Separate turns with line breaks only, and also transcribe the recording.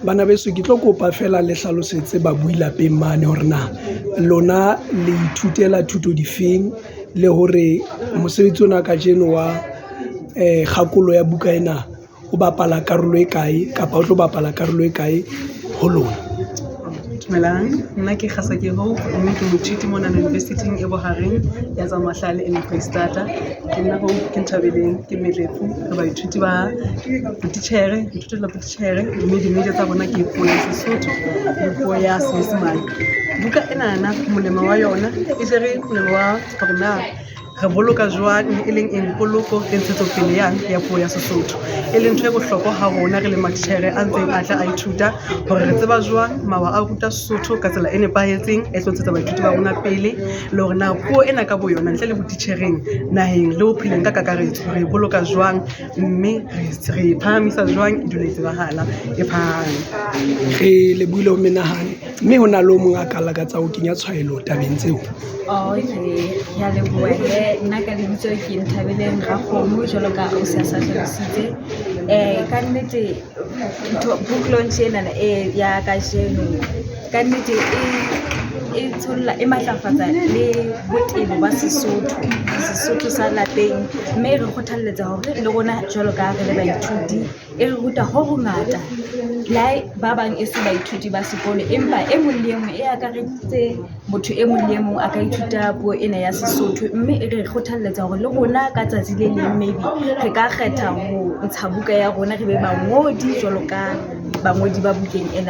Bana beso ke tlo kopa fela le hlalosetse babui lapeng mane hore na lona le ithutela thuto difeng le hore mosebetsi ona ka jeno wa kgakolo ya buka ena o bapala karolo e kae kapa o tlo bapala karolo e kae ho lona.
Dumelang, nna ke Kgasa ke ho mme ke moithuti mona University-ing e Bohareng ya tsa mahlale e Foreisetata. Ke nna ho ke Nthabeleng ke Melefu re baithuti ba botitjhere, ithutela botitjhere mme di-major tsa bona ke puo ya Sesotho le puo ya Senyesemane. Buka ena molemo wa yona e jere molemo wa hore na re boloka jwang e leng eng poloko le ntshetsopele ya puo ya Sesotho e leng ntho e bohlokwa ha rona re le matitjhere a ntseng a tla a ithuta hore re tseba jwang mawa a ruta Sesotho ka tsela e nepahetseng e tlo tsetsa baithuti ba rona pele le hore na puo ena ka boyona ntle le botitjhereng naheng le ho pheleng ka kakaretso re boloka jwang mme re phahamisa jwang e dule e tsebahala e phahame.
Re le buile ho menahane mme ho na le o mong a ka lakatsa ho kenya tshwaelo tabeng tseo.
Okay, ya leboha nna ka lebitso ke Nthabeleng Rakgomo jwalo ka o se sa hlalositse ka nnete book launch ena ya kajeno ka nnete e tsholla e matlafatsa le botebo ba Sesotho sa lapeng mme re kgothaletsa hore le rona jwalo ka re le baithuti e re ruta ho hongata la ba bang e se baithuti ba sekolo empa e mong le e mong e akareditse motho e mong le e mong a ka ithuta puo ena ya Sesotho mme e re kgothaletsa hore le rona ka tsatsi le leng maybe re ka kgetha ho ntsha buka ya rona re be bangodi jwalo ka bangodi ba bukeng ena.